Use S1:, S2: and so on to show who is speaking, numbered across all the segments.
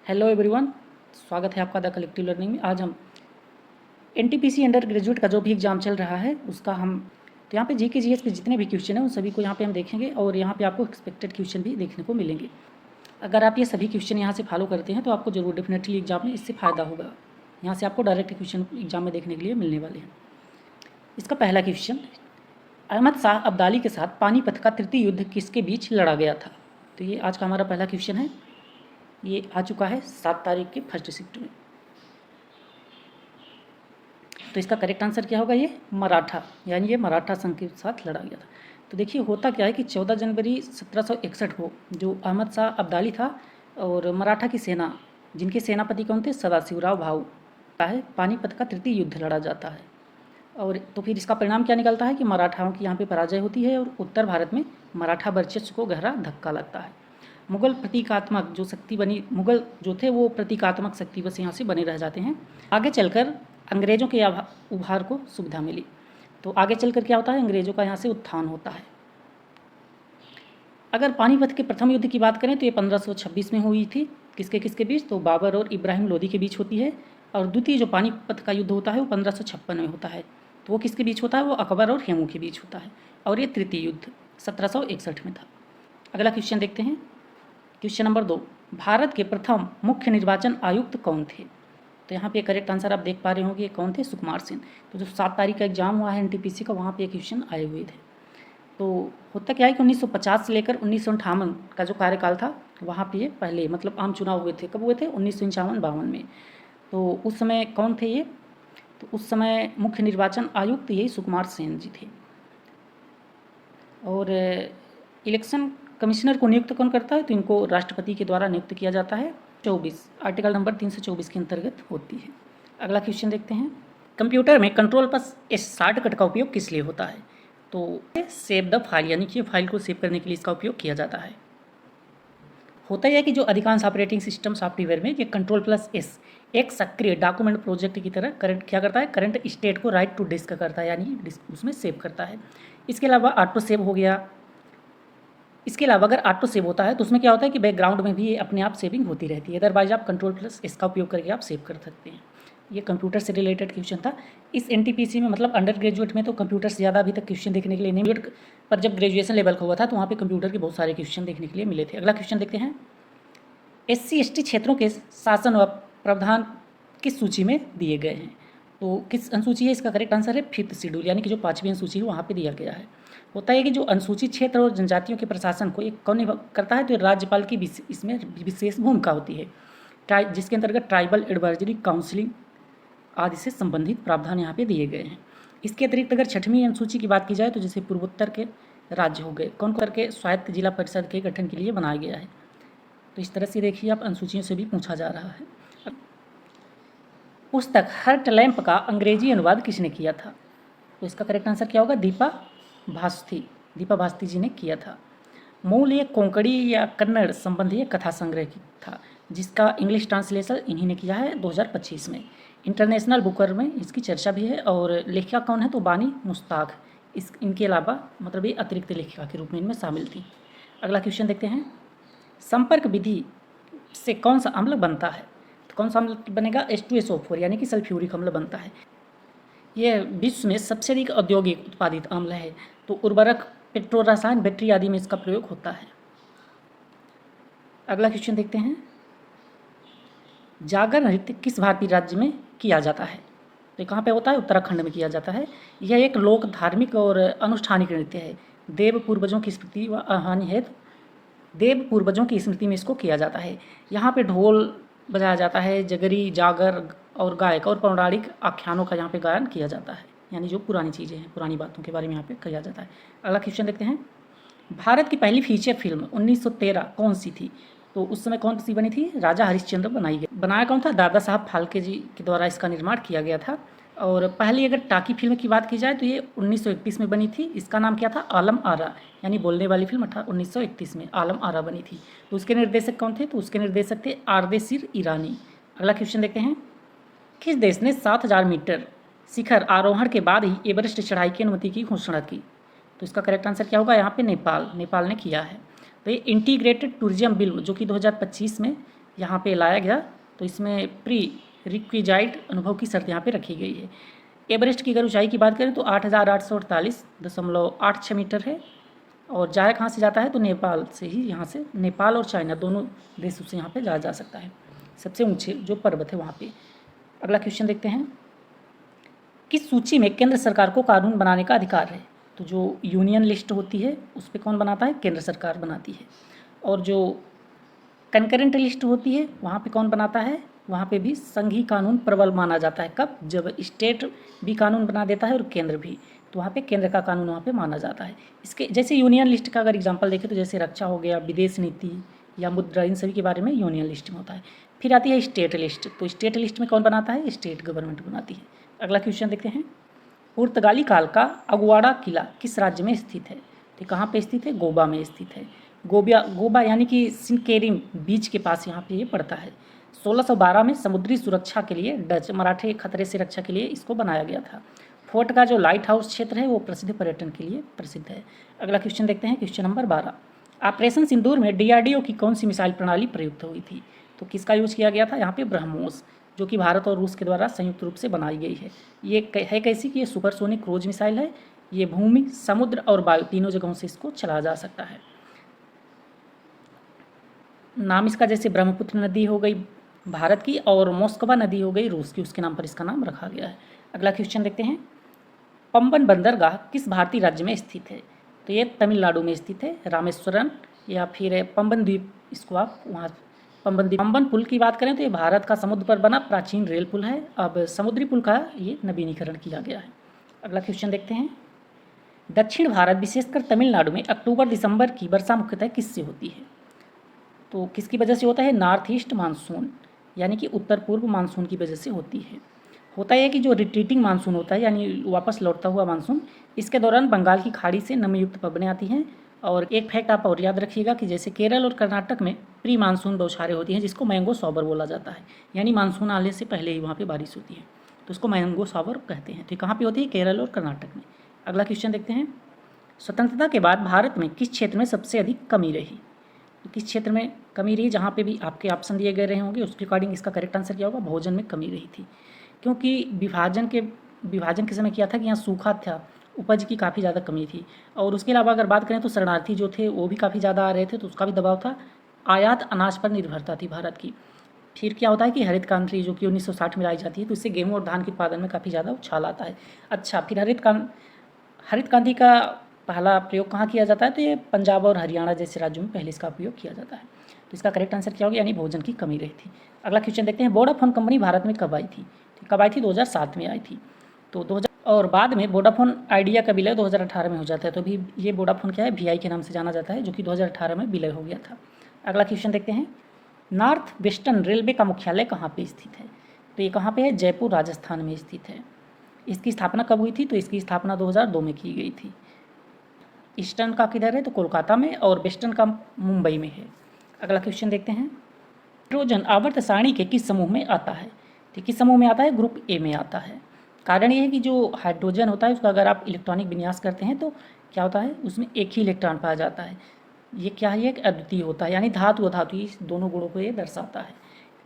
S1: Hello everyone, स्वागत है आपका द कलेक्टिव लर्निंग में। आज हम एनटीपीसी अंडर ग्रेजुएट का जो भी एग्ज़ाम चल रहा है उसका हम तो यहाँ पे जीके जीएस के जितने भी क्वेश्चन हैं उन सभी को यहाँ पे हम देखेंगे और यहाँ पे आपको एक्सपेक्टेड क्वेश्चन भी देखने को मिलेंगे। अगर आप ये सभी क्वेश्चन यहाँ से फॉलो करते हैं तो आपको जरूर डेफिनेटली एग्जाम में इससे फ़ायदा होगा। यहाँ से आपको डायरेक्ट क्वेश्चन एग्जाम में देखने के लिए मिलने वाले हैं। इसका पहला क्वेश्चन, अहमद शाह अब्दाली के साथ पानीपत का तृतीय युद्ध किसके बीच लड़ा गया था? तो ये आज का हमारा पहला क्वेश्चन है। ये आ चुका है 7 तारीख के फर्स्ट शिफ्ट में। तो इसका करेक्ट आंसर क्या होगा? ये मराठा, यानी ये मराठा संघ के साथ लड़ा गया था। तो देखिए होता क्या है कि 14 जनवरी 1761 को जो अहमद शाह अब्दाली था और मराठा की सेना, जिनके सेनापति कौन थे? सदाशिवराव भाऊ, है पानीपत का तृतीय युद्ध लड़ा जाता है। और तो फिर इसका परिणाम क्या निकलता है कि मराठाओं की यहाँ पे पराजय होती है और उत्तर भारत में मराठा वर्चस्व को गहरा धक्का लगता है। मुगल प्रतीकात्मक जो शक्ति बनी, मुगल जो थे वो प्रतीकात्मक शक्ति बस यहाँ से बने रह जाते हैं। आगे चलकर अंग्रेज़ों के उभार को सुविधा मिली। तो आगे चलकर क्या होता है? अंग्रेज़ों का यहाँ से उत्थान होता है। अगर पानीपत के प्रथम युद्ध की बात करें तो ये 1526 में हुई थी। किसके किसके बीच? तो बाबर और इब्राहिम लोदी के बीच होती है। और द्वितीय जो पानीपत का युद्ध होता है वो 1556 में होता है। तो वो किसके बीच होता है? वो अकबर और हेमू के बीच होता है। और ये तृतीय युद्ध 1761 में था। अगला क्वेश्चन देखते हैं। क्वेश्चन नंबर 2, भारत के प्रथम मुख्य निर्वाचन आयुक्त कौन थे? तो यहाँ पे करेक्ट आंसर आप देख पा रहे होंगे कौन थे? सुकुमार सेन। तो जो 7 तारीख का एग्जाम हुआ है एनटीपीसी का, वहाँ पे क्वेश्चन आए हुए थे। तो होता क्या है कि 1950 से लेकर 1958 का जो कार्यकाल था वहाँ पे पहले मतलब आम चुनाव हुए थे। कब हुए थे? 1951-52 में। तो उस समय कौन थे ये? तो उस समय मुख्य निर्वाचन आयुक्त यही सुकुमार सेन जी थे। और इलेक्शन कमिश्नर को नियुक्त कौन करता है? तो इनको राष्ट्रपति के द्वारा नियुक्त किया जाता है। 24 आर्टिकल नंबर 324 के अंतर्गत होती है। अगला क्वेश्चन देखते हैं। कंप्यूटर में कंट्रोल प्लस एस शॉर्टकट का उपयोग किस लिए होता है? तो सेव द फाइल, यानी कि फाइल को सेव करने के लिए इसका उपयोग किया जाता है। होता यह है कि जो अधिकांश ऑपरेटिंग सिस्टम सॉफ्टवेयर में ये कंट्रोल प्लस एस एक सक्रिय डॉक्यूमेंट प्रोजेक्ट की तरह करंट क्या करता है? करंट स्टेट को राइट टू डिस्क करता है, यानी उसमें सेव करता है। इसके अलावा ऑटो सेव हो गया। इसके अलावा अगर ऑटो सेव होता है तो उसमें क्या होता है कि बैकग्राउंड में भी ये अपने आप सेविंग होती रहती है। अदरवाइज आप कंट्रोल प्लस इसका उपयोग करके आप सेव कर सकते हैं। ये कंप्यूटर से रिलेटेड क्वेश्चन था। इस एनटीपीसी में मतलब अंडर ग्रेजुएट में तो कंप्यूटर से ज़्यादा अभी तक क्वेश्चन देखने के लिए नहीं मिले, पर जब ग्रेजुएशन लेवल का हुआ था तो वहाँ पे कंप्यूटर के बहुत सारे क्वेश्चन देखने के लिए मिले थे। अगला क्वेश्चन देखते हैं। SC/ST क्षेत्रों के शासन व प्रावधान किस सूची में दिए गए हैं? तो किस अनुसूची है? इसका करेक्ट आंसर है 5th शेड्यूल, यानी कि जो 5वीं अनुसूची है वहाँ पे दिया गया है। होता है कि जो अनुसूचित क्षेत्र और जनजातियों के प्रशासन को एक कौन करता है? तो राज्यपाल की इसमें विशेष भूमिका होती है, जिसके अंतर्गत ट्राइबल एडवाइजरी काउंसिलिंग आदि से संबंधित प्रावधान यहाँ पे दिए गए हैं। इसके अतिरिक्त अगर 6वीं अनुसूची की बात की जाए तो जैसे पूर्वोत्तर के राज्य हो गए, कौन करके स्वायत्त जिला परिषद के गठन के लिए बनाया गया है। तो इस तरह से देखिए आप अनुसूचियों से भी पूछा जा रहा है। पुस्तक हर्ट लैम्प का अंग्रेजी अनुवाद किसने किया था? तो इसका करेक्ट आंसर क्या होगा? दीपा भास्ती जी ने किया था। मूल ये कोंकणी या कन्नड़ संबंधी कथा संग्रह था, जिसका इंग्लिश ट्रांसलेशन इन्हीं ने किया है 2025 में। इंटरनेशनल बुकर में इसकी चर्चा भी है। और लेखिका कौन है? तो बानी मुश्ताक। इनके अलावा मतलब ये अतिरिक्त लेखिका के रूप में इनमें शामिल थी। अगला क्वेश्चन देखते हैं। संपर्क विधि से कौन सा अम्ल बनता है? तो कौन सा अम्ल बनेगा? H2SO4, यानी कि सल्फ्यूरिक अम्ल बनता है। यह विश्व में सबसे अधिक औद्योगिक उत्पादित अम्ल है। तो उर्वरक, पेट्रो रसायन, बैटरी आदि में इसका प्रयोग होता है। अगला क्वेश्चन देखते हैं। जागर नृत्य किस भारतीय राज्य में किया जाता है? तो कहाँ पे होता है? उत्तराखंड में किया जाता है। यह एक लोक धार्मिक और अनुष्ठानिक नृत्य है। देव पूर्वजों की स्मृति व आहानि हेतु देव पूर्वजों की स्मृति में इसको किया जाता है। यहाँ पे ढोल बजाया जाता है, जगरी, जागर और गायक और पौराणिक आख्यानों का यहाँ पे गायन किया जाता है, यानी जो पुरानी चीज़ें हैं, पुरानी बातों के बारे में यहाँ पे किया जाता है। अगला क्वेश्चन देखते हैं। भारत की पहली फीचर फिल्म 1913 कौन सी थी? तो उस समय कौन सी बनी थी? राजा हरिश्चंद्र बनाई गई। बनाया कौन था? दादा साहब फाल्के जी के द्वारा इसका निर्माण किया गया था। और पहली अगर टाकी फिल्म की बात की जाए तो ये 1931 में बनी थी। इसका नाम क्या था? आलम आरा, यानी बोलने वाली फिल्म 1931 में आलम आरा बनी थी। तो उसके निर्देशक कौन थे? तो उसके निर्देशक थे आरदेशीर ईरानी। अगला क्वेश्चन देखते हैं। किस देश ने 7000 मीटर शिखर आरोहण के बाद ही एवरेस्ट चढ़ाई की अनुमति की घोषणा की? तो इसका करेक्ट आंसर क्या होगा? यहाँ पे नेपाल ने किया है। तो ये इंटीग्रेटेड टूरिज्म बिल जो कि 2025 में यहाँ पे लाया गया, तो इसमें प्री रिक्विजाइट अनुभव की शर्त यहाँ पे रखी गई है। एवरेस्ट की अगर ऊंचाई की बात करें तो 8,848.86 मीटर है, और जाया कहाँ से जाता है तो नेपाल से ही, यहाँ से नेपाल और चाइना दोनों देशों से यहाँ पे जाया जा सकता है। सबसे ऊंचे जो पर्वत है वहाँ पे। अगला क्वेश्चन देखते हैं, किस सूची में केंद्र सरकार को कानून बनाने का अधिकार है? तो जो यूनियन लिस्ट होती है उस पर कौन बनाता है? केंद्र सरकार बनाती है। और जो कंकरेंट लिस्ट होती है वहाँ पे कौन बनाता है? वहाँ पे भी संघीय कानून प्रबल माना जाता है। कब? जब स्टेट भी कानून बना देता है और केंद्र भी, तो वहाँ पे केंद्र का कानून वहाँ पे माना जाता है। इसके जैसे यूनियन लिस्ट का अगर एग्जांपल देखें तो जैसे रक्षा हो गया, विदेश नीति या मुद्रा, इन सभी के बारे में यूनियन लिस्ट में होता है। फिर आती है स्टेट लिस्ट, तो स्टेट लिस्ट में कौन बनाता है? स्टेट गवर्नमेंट बनाती है। अगला क्वेश्चन देखते हैं, पुर्तगाली काल का अगुआड़ा किला किस राज्य में स्थित है? तो कहाँ पे स्थित है? गोवा में स्थित है। गोवा यानी कि सिनकेरिम बीच के पास यहाँ पे ये पड़ता है। 1612 में समुद्री सुरक्षा के लिए डच मराठे खतरे से रक्षा के लिए इसको बनाया गया था। फोर्ट का जो लाइट हाउस क्षेत्र है वो प्रसिद्ध पर्यटन के लिए प्रसिद्ध है। अगला क्वेश्चन देखते हैं, क्वेश्चन नंबर 12, ऑपरेशन सिंदूर में DRDO की कौन सी मिसाइल प्रणाली प्रयुक्त हुई थी? तो किसका यूज किया गया था? यहाँ पे ब्रह्मोस, जो कि भारत और रूस के द्वारा संयुक्त रूप से बनाई गई है। ये है कैसी कि ये सुपरसोनिक क्रूज मिसाइल है। ये भूमि, समुद्र और वायु तीनों जगहों से इसको चलाया जा सकता है। नाम इसका जैसे ब्रह्मपुत्र नदी हो गई भारत की और मोस्कवा नदी हो गई रूस की, उसके नाम पर इसका नाम रखा गया है। अगला क्वेश्चन देखते हैं, पंबन बंदरगाह किस भारतीय राज्य में स्थित है? तो ये तमिलनाडु में स्थित है। रामेश्वरम या फिर पंबन द्वीप, इसको आप वहाँ पंबन द्वीप। पंबन पुल की बात करें तो ये भारत का समुद्र पर बना प्राचीन रेल पुल है। अब समुद्री पुल का ये नवीनीकरण किया गया है। अगला क्वेश्चन देखते हैं, दक्षिण भारत विशेषकर तमिलनाडु में अक्टूबर दिसंबर की वर्षा मुख्यतः किससे होती है? तो किसकी वजह से होता है? नॉर्थ ईस्ट मानसून, यानी कि उत्तर पूर्व मानसून की वजह से होती है। होता है कि जो रिट्रीटिंग मानसून होता है यानी वापस लौटता हुआ मानसून, इसके दौरान बंगाल की खाड़ी से नमीयुक्त पवनें आती हैं। और एक फैक्ट आप और याद रखिएगा कि जैसे केरल और कर्नाटक में प्री मानसून बौछारें होती हैं जिसको मैंगो शॉवर बोला जाता है, यानी मानसून आने से पहले ही वहाँ पे बारिश होती है, तो उसको मैंगो शॉवर कहते हैं। तो कहाँ पे होती है? केरल और कर्नाटक में। अगला क्वेश्चन देखते हैं, स्वतंत्रता के बाद भारत में किस क्षेत्र में सबसे अधिक कमी रही? तो किस क्षेत्र में कमी रही? जहाँ पे भी आपके ऑप्शन दिए गए रहे होंगे उसके अकॉर्डिंग इसका करेक्ट आंसर क्या होगा? भोजन में कमी रही थी, क्योंकि विभाजन के समय क्या था कि यहाँ सूखा था, उपज की काफ़ी ज़्यादा कमी थी। और उसके अलावा अगर बात करें तो शरणार्थी जो थे वो भी काफ़ी ज़्यादा आ रहे थे, तो उसका भी दबाव था। आयात अनाज पर निर्भरता थी भारत की। फिर क्या होता है कि हरित क्रांति जो कि 1960 में लाई जाती है, तो इससे गेहूँ और धान के उत्पादन में काफ़ी ज़्यादा उछाल आता है। अच्छा, फिर हरित क्रांति का पहला प्रयोग कहाँ किया जाता है? तो ये पंजाब और हरियाणा जैसे राज्यों में पहले इसका उपयोग किया जाता है। तो इसका करेक्ट आंसर क्या होगा? यानी भोजन की कमी रही थी। अगला क्वेश्चन देखते हैं, वोडाफोन कंपनी भारत में कब आई थी? तो कब आई थी? 2007 में आई थी। तो 2000 और बाद में वोडाफोन आइडिया का विलय 2018 में हो जाता है। तो अभी ये वोडाफोन क्या है? VI के नाम से जाना जाता है, जो कि 2018 में विलय हो गया था। अगला क्वेश्चन देखते हैं, नॉर्थ वेस्टर्न रेलवे का मुख्यालय कहाँ पे स्थित है? तो ये कहाँ पे है? जयपुर राजस्थान में स्थित है। इसकी स्थापना कब हुई थी? तो इसकी स्थापना 2002 में की गई थी। ईस्टर्न का किधर है? तो कोलकाता में, और वेस्टर्न का मुंबई में है। अगला क्वेश्चन देखते हैं, हाइड्रोजन आवर्त सारणी के किस समूह में आता है? तो किस समूह में आता है? ग्रुप A में आता है। कारण ये है कि जो हाइड्रोजन होता है उसका अगर आप इलेक्ट्रॉनिक विन्यास करते हैं तो क्या होता है? उसमें एक ही इलेक्ट्रॉन पाया जाता है। ये क्या है? एक अद्वितीय होता है, यानी धातु अधातु इस दोनों गुणों को ये दर्शाता है।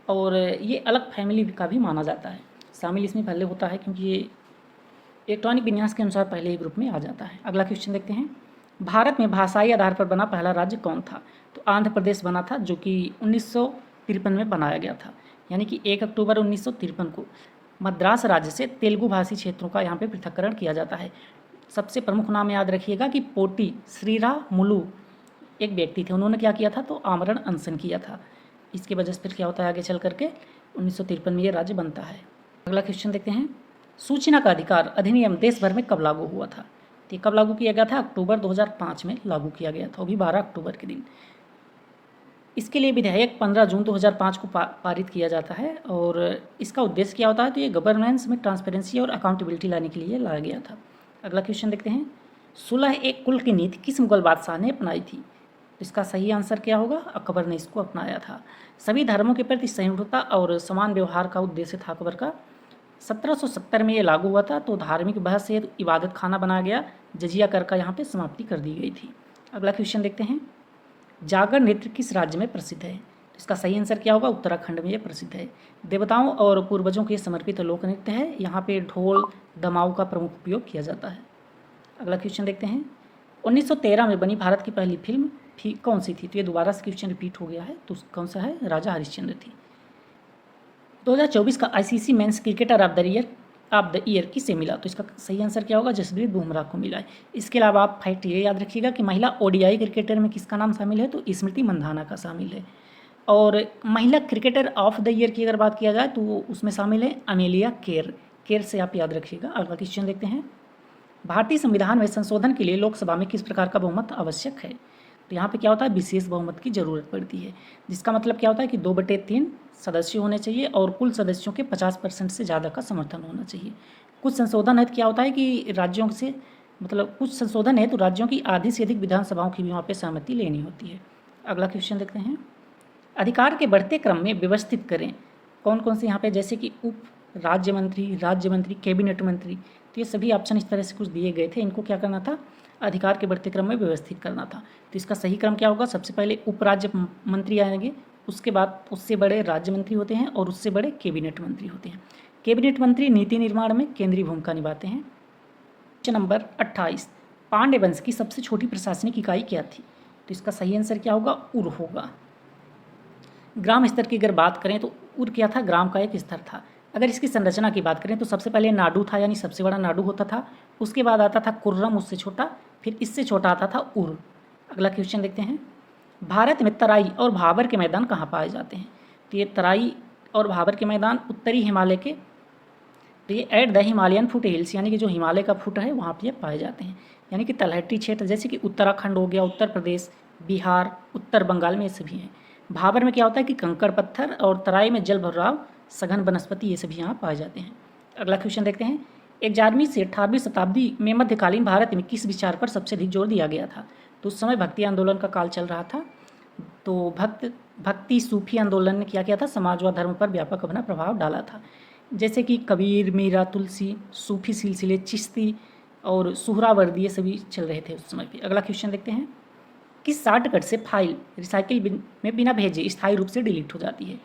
S1: और ये अलग फैमिली का भी माना जाता है, शामिल इसमें पहले होता है क्योंकि ये इलेक्ट्रॉनिक विन्यास के अनुसार पहले ही ग्रुप में आ जाता है। अगला क्वेश्चन देखते हैं, भारत में भाषाई आधार पर बना पहला राज्य कौन था? तो आंध्र प्रदेश बना था, जो कि 1953 में बनाया गया था, यानी कि 1 अक्टूबर 1953 को मद्रास राज्य से तेलुगु भाषी क्षेत्रों का यहाँ पे पृथक्करण किया जाता है। सबसे प्रमुख नाम याद रखिएगा कि पोटी श्रीरामुलु एक व्यक्ति थे, उन्होंने क्या किया था? तो आमरण अनशन किया था। इसकी वजह से फिर क्या होता है आगे चल करके 1953 में ये राज्य बनता है। अगला क्वेश्चन देखते हैं, सूचना का अधिकार अधिनियम देश भर में कब लागू हुआ था? तो कब लागू किया गया था? अक्टूबर 2005 में लागू किया गया था, वो भी 12 अक्टूबर के दिन। इसके लिए विधेयक 15 जून 2005 को पारित किया जाता है, और इसका उद्देश्य क्या होता है? तो ये गवर्नेंस में ट्रांसपेरेंसी और अकाउंटेबिलिटी लाने के लिए लाया गया था। अगला क्वेश्चन देखते हैं, सुलह एक कुल की नीति किस मुगल बादशाह ने अपनाई थी? तो इसका सही आंसर क्या होगा? अकबर ने इसको अपनाया था। सभी धर्मों के प्रति सहिष्णुता और समान व्यवहार का उद्देश्य था अकबर का। 1770 में ये लागू हुआ था, तो धार्मिक बहस से इबादत खाना बनाया गया, जजिया कर का यहाँ पे समाप्ति कर दी गई थी। अगला क्वेश्चन देखते हैं, जागर नृत्य किस राज्य में प्रसिद्ध है? इसका सही आंसर क्या होगा? उत्तराखंड में ये प्रसिद्ध है। देवताओं और पूर्वजों के समर्पित लोक नृत्य है। यहाँ पे ढोल दमाऊ का प्रमुख उपयोग किया जाता है। अगला क्वेश्चन देखते हैं। 1913 में बनी भारत की पहली फिल्म कौन सी थी? तो ये दोबारा से क्वेश्चन रिपीट हो गया है, तो कौन सा है? राजा हरिश्चंद्र थी। 2024 का ICC men's cricketer of the year किसे मिला? तो इसका सही आंसर क्या होगा? जसप्रीत बुमराह को मिला है। इसके अलावा आप फैक्ट ये याद रखिएगा कि महिला ओडीआई क्रिकेटर में किसका नाम शामिल है? तो स्मृति मंधाना का शामिल है। और महिला क्रिकेटर ऑफ द ईयर की अगर बात किया जाए तो उसमें शामिल है अमेलिया केर से आप याद रखिएगा। अगला क्वेश्चन देखते हैं। भारतीय संविधान में संशोधन के लिए लोकसभा में किस प्रकार का बहुमत आवश्यक है? तो यहाँ पे क्या होता है? विशेष बहुमत की जरूरत पड़ती है, जिसका मतलब क्या होता है कि 2/3 सदस्य होने चाहिए और कुल सदस्यों के 50% से ज़्यादा का समर्थन होना चाहिए। कुछ संशोधन है तो क्या होता है कि राज्यों से कुछ संशोधन है तो राज्यों की आधी से अधिक विधानसभाओं की भी वहाँ पर सहमति लेनी होती है। अगला क्वेश्चन देखते हैं। अधिकार के बढ़ते क्रम में व्यवस्थित करें। कौन कौन से यहाँ पे? जैसे कि उप राज्य मंत्री, कैबिनेट मंत्री, तो ये सभी ऑप्शन इस तरह से कुछ दिए गए थे। इनको क्या करना था? अधिकार के बढ़ते क्रम में व्यवस्थित करना था। तो इसका सही क्रम क्या होगा? सबसे पहले उप राज्य मंत्री आएंगे, उसके बाद उससे बड़े राज्य मंत्री होते हैं और उससे बड़े कैबिनेट मंत्री होते हैं। कैबिनेट मंत्री नीति निर्माण में केंद्रीय भूमिका निभाते हैं। Question number 28। पांड्य वंश की सबसे छोटी प्रशासनिक इकाई क्या थी? तो इसका सही आंसर क्या होगा? उर होगा। ग्राम स्तर की अगर बात करें तो उर क्या था? ग्राम का एक स्तर था। अगर इसकी संरचना की बात करें तो सबसे पहले नाडू था, यानी सबसे बड़ा नाडू होता था। उसके बाद आता था कुर्रम, उससे छोटा, फिर इससे छोटा आता था उर। अगला क्वेश्चन देखते हैं। भारत में तराई और भाबर के मैदान कहाँ पाए जाते हैं? तो ये तराई और भाबर के मैदान उत्तरी हिमालय के, तो ये at the Himalayan foot hills, यानी कि जो हिमालय का फुट है वहाँ पर ये पाए जाते हैं। यानी कि तलहटी क्षेत्र जैसे कि उत्तराखंड हो गया, उत्तर प्रदेश, बिहार, उत्तर बंगाल में ये सभी हैं। भाबर में क्या होता है कि कंकड़ पत्थर, और तराई में जल भराव, सघन वनस्पति, ये सभी यहाँ पाए जाते हैं। अगला क्वेश्चन देखते हैं। 11वीं से 18वीं शताब्दी में मध्यकालीन भारत में किस विचार पर सबसे अधिक जोर दिया गया था? तो उस समय भक्ति आंदोलन का काल चल रहा था। तो भक्ति सूफी आंदोलन ने क्या किया था? समाज व धर्म पर व्यापक अपना प्रभाव डाला था। जैसे कि कबीर, मीरा, तुलसी, सूफी सिलसिले, चिश्ती और सुहरावर्दी, ये सभी चल रहे थे उस समय पे। अगला क्वेश्चन देखते हैं। किस शॉर्टकट से फाइल रिसाइकिल बिन में बिना भेजे स्थायी रूप से डिलीट हो जाती है?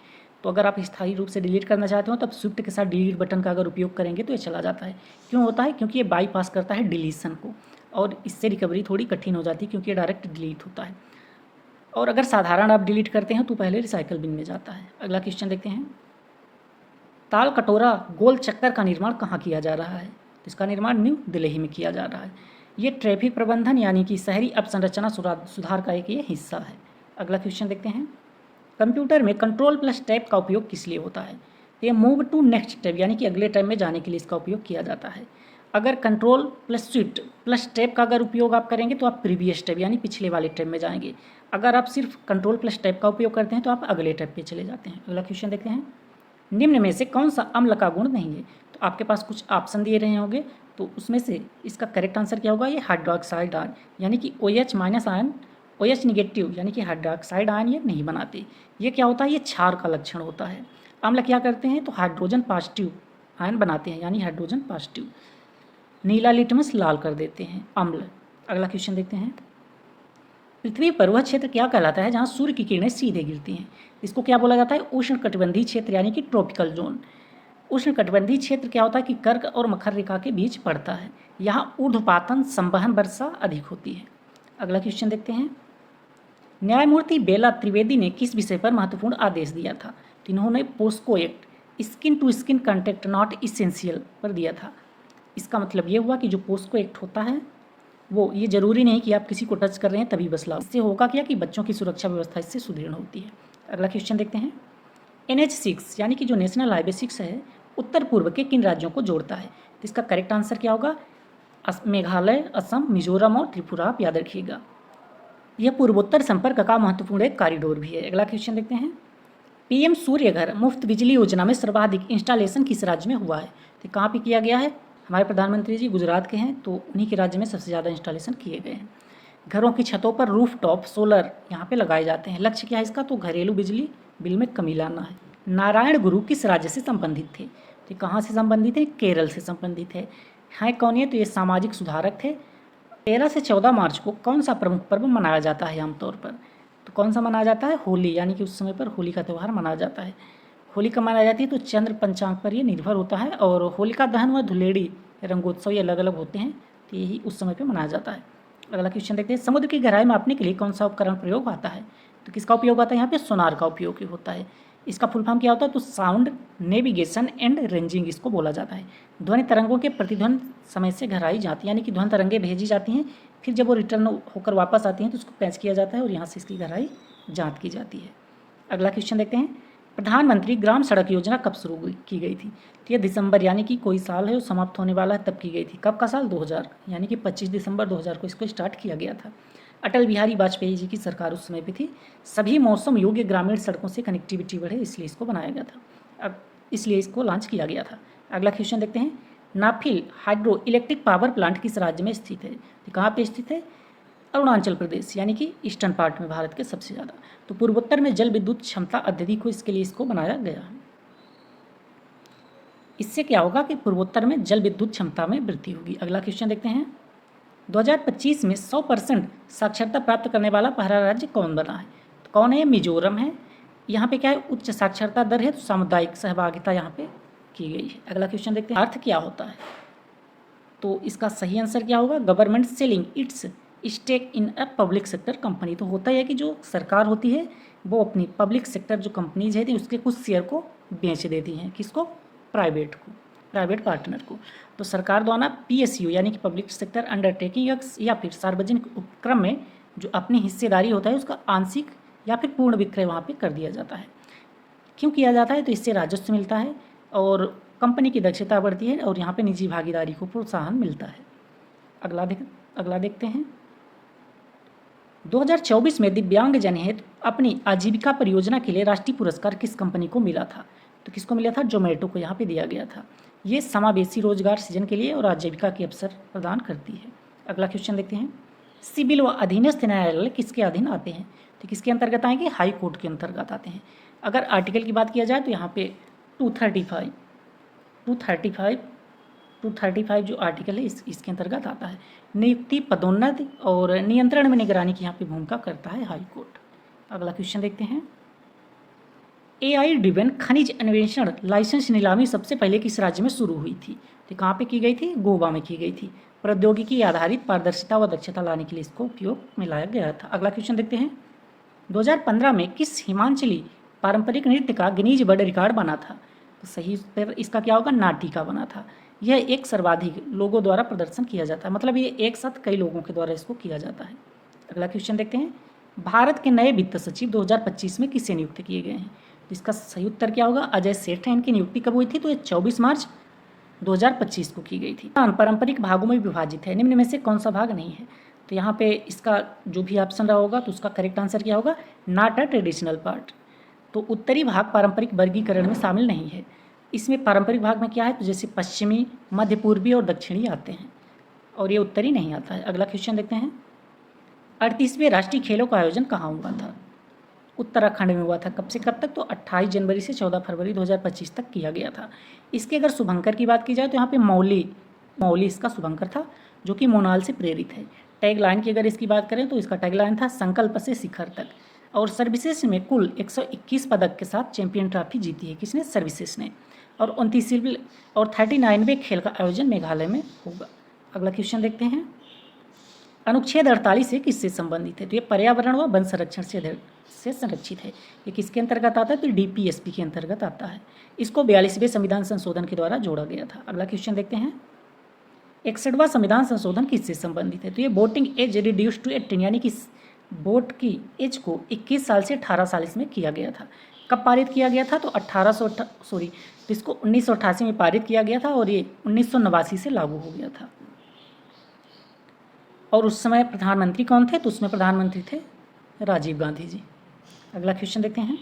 S1: तो अगर आप स्थायी रूप से डिलीट करना चाहते हो तब स्विफ्ट के साथ डिलीट बटन का अगर उपयोग करेंगे तो ये चला जाता है। क्यों होता है? क्योंकि ये बाईपास करता है डिलीशन को, और इससे रिकवरी थोड़ी कठिन हो जाती है क्योंकि ये डायरेक्ट डिलीट होता है। और अगर साधारण आप डिलीट करते हैं तो पहले रिसाइकिल बिन में जाता है। अगला क्वेश्चन देखते हैं। ताल कटोरा गोल चक्कर का निर्माण कहाँ किया जा रहा है? तो इसका निर्माण न्यू दिल्ली में किया जा रहा है। ये ट्रैफिक प्रबंधन यानी कि शहरी अवसंरचना सुधार का एक ये हिस्सा है। अगला क्वेश्चन देखते हैं। कंप्यूटर में कंट्रोल प्लस टैब का उपयोग किस लिए होता है? तो ये मूव टू नेक्स्ट टैब, यानी कि अगले टैब में जाने के लिए इसका उपयोग किया जाता है। अगर control plus shift plus tab का अगर उपयोग आप करेंगे तो आप प्रीवियस टैब यानी पिछले वाले टैब में जाएंगे। अगर आप सिर्फ कंट्रोल प्लस टैब का उपयोग करते हैं तो आप अगले टैब पे चले जाते हैं। अगला क्वेश्चन देखते हैं। निम्न में से कौन सा अम्ल का गुण नहीं है? तो आपके पास कुछ ऑप्शन दिए रहे होंगे, तो उसमें से इसका करेक्ट आंसर क्या होगा? ये हाइड्रोक्साइड आयन, यानी कि OH- आयन, OH नेगेटिव यानी कि हाइड्रोक्साइड आयन ये नहीं बनाते। ये क्या होता है? ये क्षार का लक्षण होता है। अम्ल क्या करते हैं? तो हाइड्रोजन पॉजिटिव आयन बनाते हैं, यानी हाइड्रोजन पॉजिटिव। नीला लिटमस लाल कर देते हैं अम्ल। अगला क्वेश्चन देखते हैं। पृथ्वी पर वह क्षेत्र क्या कहलाता है जहाँ सूर्य की किरणें सीधे गिरती हैं? इसको क्या बोला जाता है? उष्णकटिबंधीय क्षेत्र, यानी कि ट्रॉपिकल जोन। उष्णकटिबंधीय क्षेत्र क्या होता है कि कर्क और मकर रेखा के बीच पड़ता है। यहाँ ऊर्ध्वपातन संवहन वर्षा अधिक होती है। अगला क्वेश्चन देखते हैं। न्यायमूर्ति बेला त्रिवेदी ने किस विषय पर महत्वपूर्ण आदेश दिया था? तो इन्होंने POCSO act, skin to skin contact not essential पर दिया था। इसका मतलब ये हुआ कि जो पोस्को एक्ट होता है वो ये जरूरी नहीं कि आप किसी को टच कर रहे हैं तभी बस लागू। इससे होगा क्या कि बच्चों की सुरक्षा व्यवस्था इससे सुदृढ़ होती है। अगला क्वेश्चन देखते हैं। NH6 यानी कि जो नेशनल हाईवे 6 है उत्तर पूर्व के किन राज्यों को जोड़ता है? तो इसका करेक्ट आंसर क्या होगा? मेघालय, असम, मिजोरम और त्रिपुरा, आप याद रखिएगा। यह पूर्वोत्तर संपर्क का महत्वपूर्ण एक कॉरिडोर भी है। अगला क्वेश्चन देखते हैं। PM सूर्य घर मुफ्त बिजली योजना में सर्वाधिक इंस्टॉलेशन किस राज्य में हुआ है? तो कहाँ पे किया गया है? हमारे प्रधानमंत्री जी गुजरात के हैं, तो उन्हीं के राज्य में सबसे ज़्यादा इंस्टॉलेशन किए गए हैं। घरों की छतों पर रूफटॉप सोलर यहाँ पे लगाए जाते हैं। लक्ष्य क्या है इसका? तो घरेलू बिजली बिल में कमी लाना है। नारायण गुरु किस राज्य से संबंधित थे? तो कहाँ से संबंधित है? केरल से संबंधित है कौन ये? तो ये सामाजिक सुधारक थे। 13 से 14 मार्च को कौन सा प्रमुख पर्व मनाया जाता है आमतौर पर? तो कौन सा मनाया जाता है? होली, यानी कि उस समय पर होली का त्यौहार मनाया जाता है। होली कब मनाई जाती है? तो चंद्र पंचांग पर ये निर्भर होता है, और होलिका दहन व धुलेड़ी रंगोत्सव ये अलग अलग होते हैं, तो यही उस समय पर मनाया जाता है। अगला क्वेश्चन देखते हैं, समुद्र की गहराई मापने के लिए कौन सा उपकरण प्रयोग आता है? तो किसका उपयोग आता है? यहाँ पे सोनार का उपयोग होता है। इसका फुल फॉर्म क्या होता है? तो साउंड नेविगेशन एंड रेंजिंग इसको बोला जाता है। ध्वनि तरंगों के प्रतिध्वनि समय से गहराई जाती है, यानी कि ध्वनि तरंगें भेजी जाती हैं, फिर जब वो रिटर्न होकर वापस आती हैं तो उसको कैच किया जाता है और यहाँ से इसकी गहराई जांच की जाती है। अगला क्वेश्चन देखते हैं, प्रधानमंत्री ग्राम सड़क योजना कब शुरू की गई थी? तो ये दिसंबर, यानी कि कोई साल है वो समाप्त होने वाला है तब की गई थी। कब का साल? 2000, यानी कि 25 दिसंबर 2000 को इसको स्टार्ट किया गया था। अटल बिहारी वाजपेयी जी की सरकार उस समय पे थी। सभी मौसम योग्य ग्रामीण सड़कों से कनेक्टिविटी बढ़े, इसलिए इसको बनाया गया था, अब इसलिए इसको लॉन्च किया गया था। अगला क्वेश्चन देखते हैं, नाफिल हाइड्रो इलेक्ट्रिक पावर प्लांट किस राज्य में स्थित है? तो कहाँ पे स्थित है? अरुणाचल प्रदेश, यानी कि ईस्टर्न पार्ट में भारत के सबसे ज़्यादा। तो पूर्वोत्तर में जल विद्युत क्षमता अत्यधिक हो, इसके लिए इसको बनाया गया है। इससे क्या होगा कि पूर्वोत्तर में जल विद्युत क्षमता में वृद्धि होगी। अगला क्वेश्चन देखते हैं, 2025 में 100% साक्षरता प्राप्त करने वाला पहला राज्य कौन बना है? तो कौन है? मिजोरम है। यहाँ पे क्या है? उच्च साक्षरता दर है, तो सामुदायिक सहभागिता यहाँ पे की गई है। अगला क्वेश्चन देखते हैं, अर्थ क्या होता है? तो इसका सही आंसर क्या होगा? Government selling its stake in a public sector company. तो होता है कि जो सरकार होती है वो अपनी पब्लिक सेक्टर जो कंपनीज है उसके कुछ शेयर को बेच देती हैं। किसको? प्राइवेट को, प्राइवेट पार्टनर को। तो सरकार द्वारा PSU यानी कि पब्लिक सेक्टर अंडरटेकिंग या फिर सार्वजनिक उपक्रम में जो अपनी हिस्सेदारी होता है उसका आंशिक या फिर पूर्ण विक्रय वहाँ पे कर दिया जाता है। क्यों किया जाता है? तो इससे राजस्व मिलता है और कंपनी की दक्षता बढ़ती है और यहाँ पे निजी भागीदारी को प्रोत्साहन मिलता है। अगला देखते हैं, 2024 में दिव्यांग जन हेतु अपनी आजीविका परियोजना के लिए राष्ट्रीय पुरस्कार किस कंपनी को मिला था? तो किसको मिला था? जोमेटो को यहाँ पे दिया गया था। ये समावेशी रोजगार सृजन के लिए और आजीविका के अवसर प्रदान करती है। अगला क्वेश्चन देखते हैं, सिविल व अधीनस्थ न्यायालय किसके अधीन आते हैं? तो किसके अंतर्गत आएंगे? हाई कोर्ट के अंतर्गत आते हैं। अगर आर्टिकल की बात किया जाए तो यहाँ पे 235 जो आर्टिकल है इसके अंतर्गत आता है। नियुक्ति, पदोन्नति और नियंत्रण में निगरानी की यहाँ पे भूमिका करता है हाई कोर्ट। अगला क्वेश्चन देखते हैं, AI ड्रिवन खनिज अन्वेषण लाइसेंस नीलामी सबसे पहले किस राज्य में शुरू हुई थी? तो कहाँ पे की गई थी? गोवा में की गई थी। प्रौद्योगिकी आधारित पारदर्शिता व दक्षता लाने के लिए इसको उपयोग में लाया गया था। अगला क्वेश्चन देखते हैं, 2015 में किस हिमाचली पारंपरिक नृत्य का गिनीज वर्ल्ड रिकॉर्ड बना था? तो सही उत्तर इसका क्या होगा? नाटी का बना था। यह एक सर्वाधिक लोगों द्वारा प्रदर्शन किया जाता है, मतलब ये एक साथ कई लोगों के द्वारा इसको किया जाता है। अगला क्वेश्चन देखते हैं, भारत के नए वित्त सचिव 2025 में किससे नियुक्त किए गए हैं? तो इसका सही उत्तर क्या होगा? अजय सेठ है। इनकी नियुक्ति कब हुई थी? तो ये 24 मार्च 2025 को की गई थी। पारंपरिक भागों में विभाजित है, निम्न में से कौन सा भाग नहीं है? तो यहाँ पे इसका जो भी ऑप्शन रहा होगा तो उसका करेक्ट आंसर क्या होगा? Not a traditional part. तो उत्तरी भाग पारंपरिक वर्गीकरण में शामिल नहीं है। इसमें पारंपरिक भाग में क्या है? तो जैसे पश्चिमी, मध्य पूर्वी और दक्षिणी आते हैं और ये उत्तरी नहीं आता है। अगला क्वेश्चन देखते हैं, 38वें राष्ट्रीय खेलों का आयोजन कहाँ हुआ था? उत्तराखंड में हुआ था। कब से कब तक? तो 28 जनवरी से 14 फरवरी 2025 तक किया गया था। इसके अगर शुभंकर की बात की जाए तो यहाँ पे मौली इसका शुभंकर था, जो कि मोनाल से प्रेरित है। टैग लाइन की अगर इसकी बात करें तो इसका टैग लाइन था संकल्प से शिखर तक। और सर्विसेज में कुल 121 पदक के साथ चैंपियन ट्रॉफी जीती है। किसने? सर्विसेज ने। और 29वें और 39वें खेल का आयोजन मेघालय में होगा। अगला क्वेश्चन देखते हैं, अनुच्छेद 48 से किससे संबंधित है? तो ये पर्यावरण व वन संरक्षण से संरक्षित है। ये किसके अंतर्गत आता है? तो DPSP के अंतर्गत आता है। इसको 42वें संविधान संशोधन के द्वारा जोड़ा गया था। अगला क्वेश्चन देखते हैं, 61वां संविधान संशोधन किससे संबंधित है? तो ये वोटिंग एज रिड्यूस टू 18, यानी कि वोट की एज को 21 साल से 18 साल इसमें किया गया था। कब पारित किया गया था? तो 1988 में पारित किया गया था और ये 1989 से लागू हो गया था। और उस समय प्रधानमंत्री कौन थे? तो उसमें प्रधानमंत्री थे राजीव गांधी जी। अगला क्वेश्चन देखते हैं,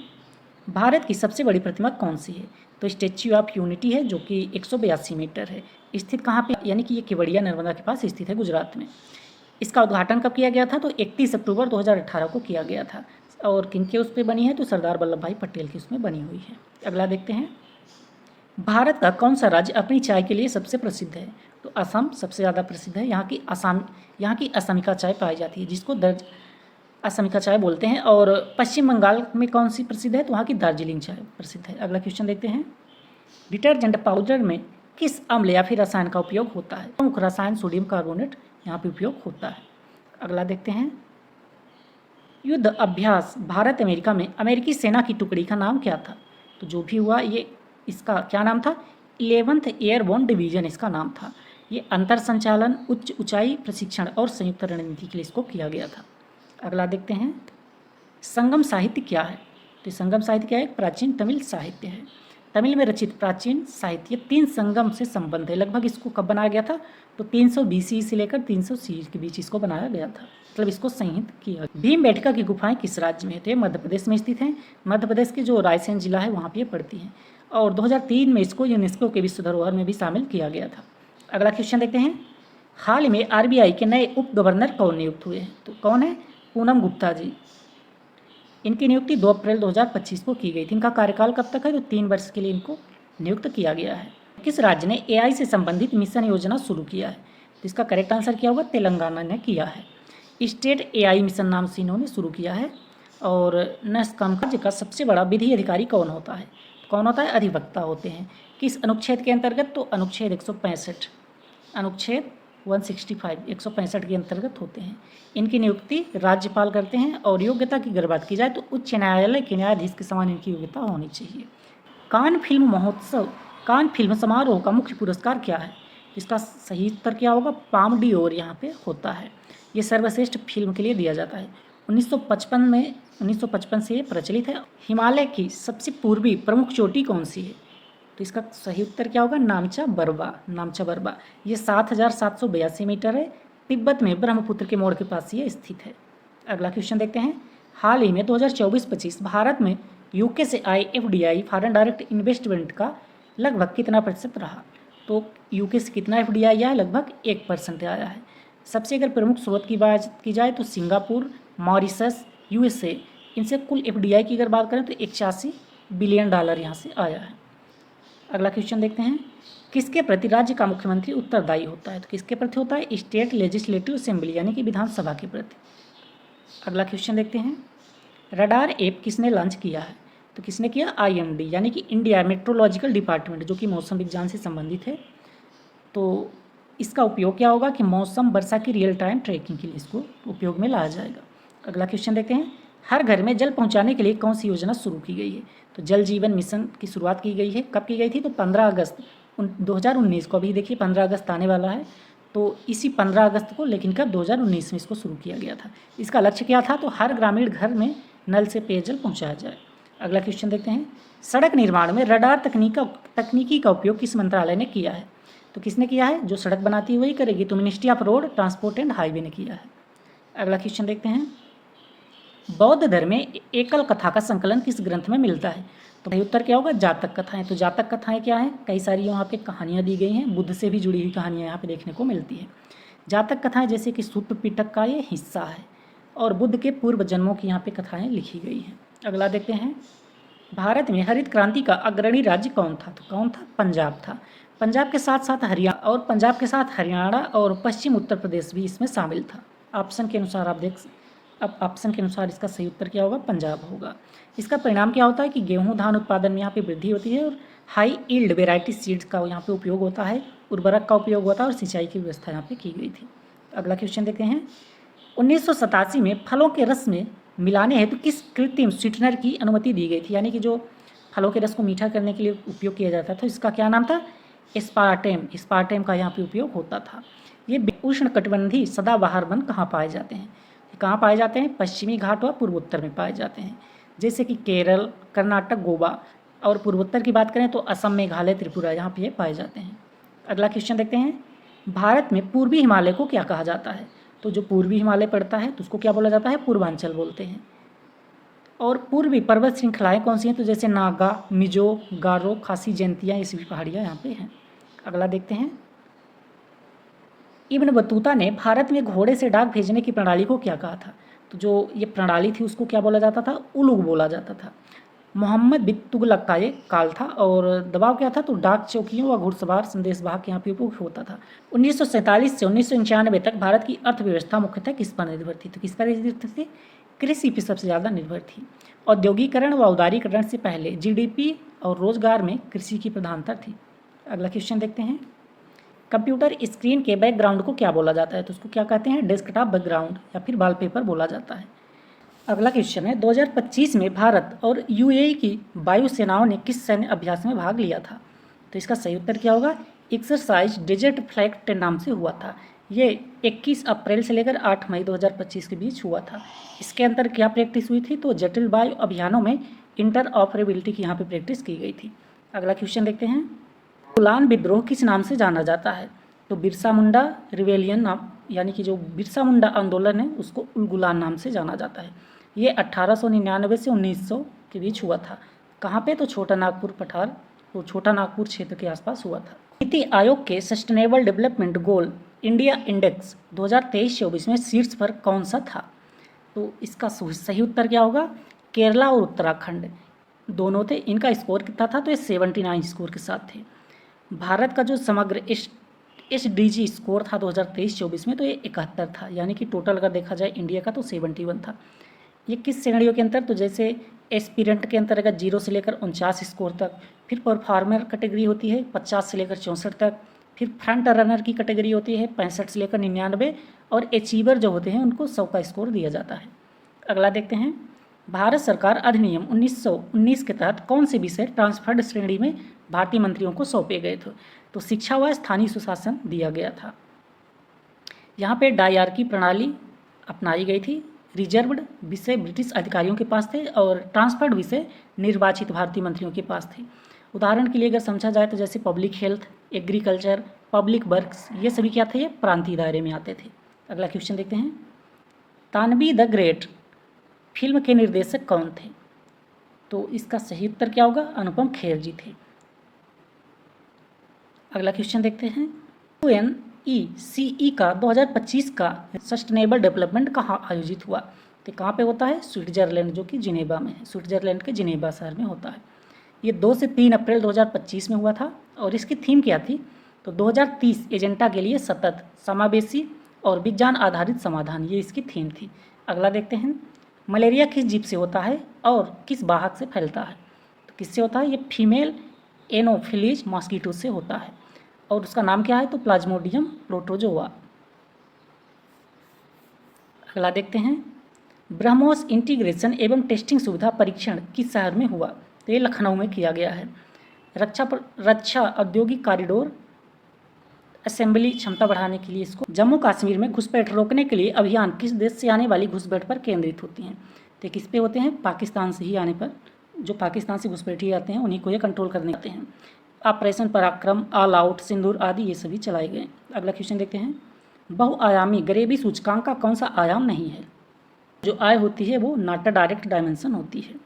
S1: भारत की सबसे बड़ी प्रतिमा कौन सी है? तो स्टैच्यू ऑफ यूनिटी है, जो कि 182 मीटर है। स्थित कहाँ पे? यानी कि ये केवड़िया नर्मदा के पास स्थित है, गुजरात में। इसका उद्घाटन कब किया गया था? तो 31 अक्टूबर 2018 को किया गया था। और किनके उस पर बनी है? तो सरदार वल्लभ भाई पटेल की उसमें बनी हुई है। अगला देखते हैं, भारत का कौन सा राज्य अपनी चाय के लिए सबसे प्रसिद्ध है? तो असम सबसे ज़्यादा प्रसिद्ध है। यहाँ की असमिका चाय पाई जाती है, जिसको असम का चाय बोलते हैं। और पश्चिम बंगाल में कौन सी प्रसिद्ध है? तो वहाँ की दार्जिलिंग चाय प्रसिद्ध है। अगला क्वेश्चन देखते हैं, डिटर्जेंट पाउडर में किस अम्ल या फिर रसायन का उपयोग होता है? प्रमुख रसायन सोडियम कार्बोनेट यहाँ पे उपयोग होता है। अगला देखते हैं, युद्ध अभ्यास भारत अमेरिका में अमेरिकी सेना की टुकड़ी का नाम क्या था? तो जो भी हुआ ये इसका क्या नाम था? 11th एयरबोर्न डिवीजन इसका नाम था। ये अंतर संचालन, उच्च ऊंचाई प्रशिक्षण और संयुक्त रणनीति के लिए इसको किया गया था। अगला देखते हैं, संगम साहित्य क्या है? तो संगम साहित्य क्या है? प्राचीन तमिल साहित्य है। तमिल में रचित प्राचीन साहित्य 3 संगम से संबंध है। लगभग इसको कब बनाया गया था? तो 300 BC से लेकर 300 CE के बीच इसको बनाया गया था, मतलब इसको संहित किया। भीमबेटका की गुफाएं किस राज्य में है? तो ये मध्य प्रदेश में स्थित हैं। मध्य प्रदेश के जो रायसेन जिला है वहाँ पर ये पड़ती हैं। और 2003 में इसको यूनेस्को के विश्व धरोहर में भी शामिल किया गया था। अगला क्वेश्चन देखते हैं, हाल में RBI के नए उप गवर्नर कौन नियुक्त हुए हैं? तो कौन है? पूनम गुप्ता जी। इनकी नियुक्ति 2 अप्रैल 2025 को की गई थी। इनका कार्यकाल कब तक है? तो 3 वर्ष के लिए इनको नियुक्त किया गया है। किस राज्य ने AI से संबंधित मिशन योजना शुरू किया है? तो इसका करेक्ट आंसर क्या होगा? तेलंगाना ने किया है। स्टेट AI मिशन नाम से इन्होंने शुरू किया है। और नेक्स्ट कामकाज का सबसे बड़ा विधि अधिकारी कौन होता है? कौन होता है? अधिवक्ता होते हैं। किस अनुच्छेद के अंतर्गत? तो अनुच्छेद 165, अनुच्छेद 165 के अंतर्गत होते हैं। इनकी नियुक्ति राज्यपाल करते हैं। और योग्यता की अगर बात की जाए तो उच्च न्यायालय के न्यायाधीश के समान इनकी योग्यता होनी चाहिए। कान फिल्म महोत्सव, कान फिल्म समारोह का मुख्य पुरस्कार क्या है? इसका सही उत्तर क्या होगा? पाम डियोर यहाँ पे होता है। ये सर्वश्रेष्ठ फिल्म के लिए दिया जाता है। 1955 से ये प्रचलित है। हिमालय की सबसे पूर्वी प्रमुख चोटी कौन सी है? तो इसका सही उत्तर क्या होगा? नामचा बरवा। नामचा बरवा ये 7782 मीटर है। तिब्बत में ब्रह्मपुत्र के मोड़ के पास ये स्थित है। अगला क्वेश्चन देखते हैं, हाल ही में 2024-25 भारत में यूके से आए FDI फॉरेन डायरेक्ट इन्वेस्टमेंट का लगभग कितना प्रतिशत रहा? तो यूके से कितना FDI आया है? लगभग 1% आया है। सबसे अगर प्रमुख स्रोत की बात की जाए तो सिंगापुर, मॉरिशस, USA, इनसे कुल FDI की अगर बात करें तो 81 बिलियन डॉलर यहाँ से आया है। अगला क्वेश्चन देखते हैं, किसके प्रति राज्य का मुख्यमंत्री उत्तरदायी होता है? तो किसके प्रति होता है? स्टेट लेजिस्लेटिव असेंबली यानी कि विधानसभा के प्रति। अगला क्वेश्चन देखते हैं, रडार ऐप किसने लॉन्च किया है? तो किसने किया? IMD यानी कि इंडिया मेट्रोलॉजिकल डिपार्टमेंट, जो कि मौसम विज्ञान से संबंधित है। तो इसका उपयोग क्या होगा कि मौसम वर्षा की रियल टाइम ट्रैकिंग के लिए इसको उपयोग में लाया जाएगा। अगला क्वेश्चन देखते हैं, हर घर में जल पहुंचाने के लिए कौन सी योजना शुरू की गई है? तो जल जीवन मिशन की शुरुआत की गई है। कब की गई थी? तो 15 अगस्त 2019 को। अभी देखिए 15 अगस्त आने वाला है, तो इसी 15 अगस्त को, लेकिन कब? 2019 में इसको शुरू किया गया था। इसका लक्ष्य क्या था? तो हर ग्रामीण घर में नल से पेयजल पहुँचाया जाए। अगला क्वेश्चन देखते हैं, सड़क निर्माण में रडार तकनीकी का उपयोग किस मंत्रालय ने किया है? तो किसने किया है? जो सड़क बनाती है वही करेगी, तो ministry of road transport and highway ने किया है। अगला क्वेश्चन देखते हैं, बौद्ध धर्म में एकल कथा का संकलन किस ग्रंथ में मिलता है? तो भाई उत्तर क्या होगा? जातक कथाएं। तो जातक कथाएं क्या है? कई सारी यहाँ पे कहानियाँ दी गई हैं, बुद्ध से भी जुड़ी हुई कहानियाँ यहाँ पे देखने को मिलती है। जातक कथाएं जैसे कि सूत्र पिटक का ये हिस्सा है और बुद्ध के पूर्व जन्मों की यहाँ पे कथाएँ लिखी गई हैं। अगला देखते हैं, भारत में हरित क्रांति का अग्रणी राज्य कौन था? तो कौन था? पंजाब था। पंजाब के साथ साथ हरियाणा और पश्चिम उत्तर प्रदेश भी इसमें शामिल था। ऑप्शन के अनुसार आप अब ऑप्शन के अनुसार इसका सही उत्तर क्या होगा? पंजाब होगा। इसका परिणाम क्या होता है कि गेहूं धान उत्पादन में यहाँ पे वृद्धि होती है और हाई यील्ड वेराइटी सीड्स का यहाँ पे उपयोग होता है, उर्वरक का उपयोग होता है और सिंचाई की व्यवस्था यहाँ पे की गई थी। अगला क्वेश्चन देखते हैं, 1987 में फलों के रस में मिलाने हेतु किस कृत्रिम स्वीटनर की अनुमति दी गई थी? यानी कि जो फलों के रस को मीठा करने के लिए उपयोग किया जाता था, इसका क्या नाम था? एस्पार्टेम का यहाँ पे उपयोग होता था। ये उष्णकटिबंधीय सदाबहार वन कहाँ पाए जाते हैं? कहाँ पाए जाते हैं? पश्चिमी घाट व पूर्वोत्तर में पाए जाते हैं, जैसे कि केरल, कर्नाटक, गोवा। और पूर्वोत्तर की बात करें तो असम, मेघालय, त्रिपुरा, यहाँ पे पाए जाते हैं। अगला क्वेश्चन देखते हैं, भारत में पूर्वी हिमालय को क्या कहा जाता है? तो जो पूर्वी हिमालय पड़ता है तो उसको क्या बोला जाता है? पूर्वांचल बोलते हैं। और पूर्वी पर्वत श्रृंखलाएँ कौन सी हैं? तो जैसे नागा, मिजो, गारो, खासी, जयंतिया, ये सभी पहाड़ियाँ यहाँ पे हैं। अगला देखते हैं, इब्न बतूता ने भारत में घोड़े से डाक भेजने की प्रणाली को क्या कहा था? तो जो ये प्रणाली थी उसको क्या बोला जाता था? उलूग बोला जाता था। मोहम्मद बिन तुगलक का ये काल था और दबाव क्या था? तो डाक चौकियों व घुड़सवार संदेशवाहक यहाँ पे उपयोग होता था। 1947 से 1995 तक भारत की अर्थव्यवस्था मुख्यतः किस पर निर्भर थी? तो किस पर निर्भर थी? कृषि पर सबसे ज़्यादा निर्भर थी। औद्योगिकरण व उदारीकरण से पहले जीडीपी और रोजगार में कृषि की प्रधानता थी। अगला क्वेश्चन देखते हैं। कंप्यूटर स्क्रीन के बैकग्राउंड को क्या बोला जाता है? तो उसको क्या कहते हैं? डेस्कटॉप बैकग्राउंड या फिर वॉलपेपर बोला जाता है। अगला क्वेश्चन है 2025 में भारत और यूएई की वायुसेनाओं ने किस सैन्य अभ्यास में भाग लिया था? तो इसका सही उत्तर क्या होगा? एक्सरसाइज डेजर्ट फ्लैग के नाम से हुआ था। ये 21 अप्रैल से लेकर 8 मई 2025 के बीच हुआ था। इसके अंदर क्या प्रैक्टिस हुई थी? तो जटिल वायु अभियानों में इंटरऑपरेबिलिटी की यहाँ पे प्रैक्टिस की गई थी। अगला क्वेश्चन देखते हैं। उलगुलान विद्रोह किस नाम से जाना जाता है? तो बिरसा मुंडा रिवेलियन नाम, यानी कि जो बिरसा मुंडा आंदोलन है उसको उलगुलान नाम से जाना जाता है। ये 1899 से 1900 के बीच हुआ था। कहाँ पे? तो छोटा नागपुर पठार, तो छोटा नागपुर क्षेत्र के आसपास हुआ था। नीति आयोग के sustainable development goal India index 2023-24 में शीर्ष पर कौन सा था? तो इसका सही उत्तर क्या होगा? केरला और उत्तराखंड दोनों थे। इनका स्कोर कितना था? तो ये 79 स्कोर के साथ थे। भारत का जो समग्र SDG स्कोर था 2023-24 में, तो ये 71 था, यानी कि टोटल अगर देखा जाए इंडिया का तो 71 था। ये किस श्रेणियों के अंतर? तो जैसे एस्पिरेंट के अंतर्गत 0 से लेकर 49 स्कोर तक, फिर परफॉर्मर कैटेगरी होती है 50 से लेकर 64 तक, फिर फ्रंट रनर की कैटेगरी होती है 65 से लेकर 99, और अचीवर जो होते हैं उनको 100 का स्कोर दिया जाता है। अगला देखते हैं। भारत सरकार अधिनियम 1919 के तहत कौन से विषय ट्रांसफर्ड श्रेणी में भारतीय मंत्रियों को सौंपे गए थे? तो शिक्षा व स्थानीय सुशासन दिया गया था। यहाँ पे डायरकी प्रणाली अपनाई गई थी। रिजर्व्ड विषय ब्रिटिश अधिकारियों के पास थे और ट्रांसफर्ड विषय निर्वाचित भारतीय मंत्रियों के पास थे। उदाहरण के लिए अगर समझा जाए तो जैसे public health, agriculture, public works, ये सभी क्या थे? ये प्रांतीय दायरे में आते थे। अगला क्वेश्चन देखते हैं। तानवी द ग्रेट फिल्म के निर्देशक कौन थे? तो इसका सही उत्तर क्या होगा? अनुपम खेर जी थे। अगला क्वेश्चन देखते हैं। UNECE का 2025 का सस्टेनेबल डेवलपमेंट कहाँ आयोजित हुआ? तो कहाँ पे होता है? स्विट्जरलैंड, जो कि जिनेवा में है। स्विट्जरलैंड के जिनेवा शहर में होता है। ये 2 से 3 अप्रैल 2025 में हुआ था और इसकी थीम क्या थी? तो 2030 एजेंडा के लिए सतत, समावेशी और विज्ञान आधारित समाधान, ये इसकी थीम थी। अगला देखते हैं। मलेरिया किस जीव से होता है और किस वाहक से फैलता है? तो किससे होता है? ये फीमेल एनोफिलीज मॉस्किटो से होता है और उसका नाम क्या है? तो प्लाज्मोडियम प्रोटोजोआ। अगला देखते हैं। ब्रह्मोस इंटीग्रेशन एवं टेस्टिंग सुविधा परीक्षण किस शहर में हुआ? तो ये लखनऊ में किया गया है। रक्षा औद्योगिक कॉरिडोर असेंबली क्षमता बढ़ाने के लिए इसको। जम्मू कश्मीर में घुसपैठ रोकने के लिए अभियान किस देश से आने वाली घुसपैठ पर केंद्रित होती हैं? तो किस पे होते हैं? पाकिस्तान से ही आने पर। जो पाकिस्तान से घुसपैठी आते हैं उन्हीं को ये कंट्रोल करने आते हैं। ऑपरेशन पराक्रम, ऑल आउट, सिंदूर आदि ये सभी चलाए गए। अगला क्वेश्चन देखते हैं। बहुआयामी गरीबी सूचकांक का कौन सा आयाम नहीं है? जो आय होती है वो नॉट अ डायरेक्ट डायमेंशन होती है।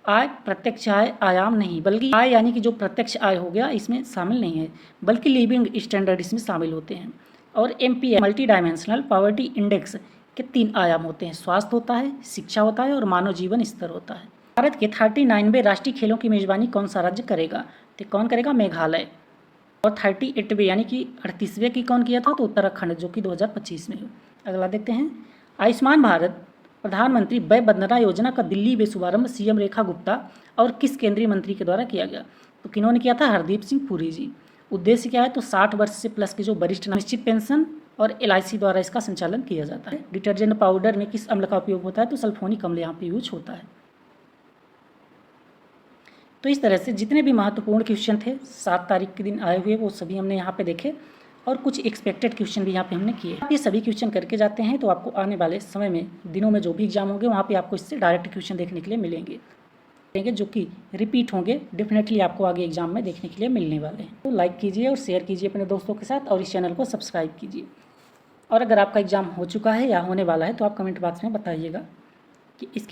S1: आय प्रत्यक्ष आय आयाम नहीं, बल्कि आय यानी कि जो प्रत्यक्ष आय हो गया इसमें शामिल नहीं है, बल्कि लिविंग स्टैंडर्ड इसमें शामिल होते हैं। और MPI multi dimensional poverty index के 3 आयाम होते हैं। स्वास्थ्य होता है, शिक्षा होता है और मानव जीवन स्तर होता है। भारत के 39वें राष्ट्रीय खेलों की मेजबानी कौन सा राज्य करेगा? तो कौन करेगा? मेघालय। और 38वें यानी कि 38वें की कौन किया था? तो उत्तराखंड, जो कि 2025 में। अगला देखते हैं। आयुष्मान भारत प्रधानमंत्री वय वंदना योजना का दिल्ली में शुभारंभ CM रेखा गुप्ता और किस केंद्रीय मंत्री के द्वारा किया गया? तो किन्होंने किया था? हरदीप सिंह पुरी जी। उद्देश्य क्या है? तो 60 वर्ष से प्लस के जो वरिष्ठ निश्चित पेंशन और LIC द्वारा इसका संचालन किया जाता है। डिटर्जेंट पाउडर में किस अम्ल का उपयोग होता है? तो सल्फोनिक अम्ल यहाँ पे यूज होता है। तो इस तरह से जितने भी महत्वपूर्ण क्वेश्चन थे 7 तारीख के दिन आए हुए वो सभी हमने यहाँ पे देखे और कुछ एक्सपेक्टेड क्वेश्चन भी यहाँ पे हमने किए। आप ये सभी क्वेश्चन करके जाते हैं तो आपको आने वाले समय में दिनों में जो भी एग्जाम होंगे वहाँ पे आपको इससे डायरेक्ट क्वेश्चन देखने के लिए मिलेंगे जो कि रिपीट होंगे, डेफिनेटली आपको आगे एग्जाम में देखने के लिए मिलने वाले हैं। तो लाइक कीजिए और शेयर कीजिए अपने दोस्तों के साथ और इस चैनल को सब्सक्राइब कीजिए। और अगर आपका एग्जाम हो चुका है या होने वाला है तो आप कमेंट बॉक्स में बताइएगा कि इसकी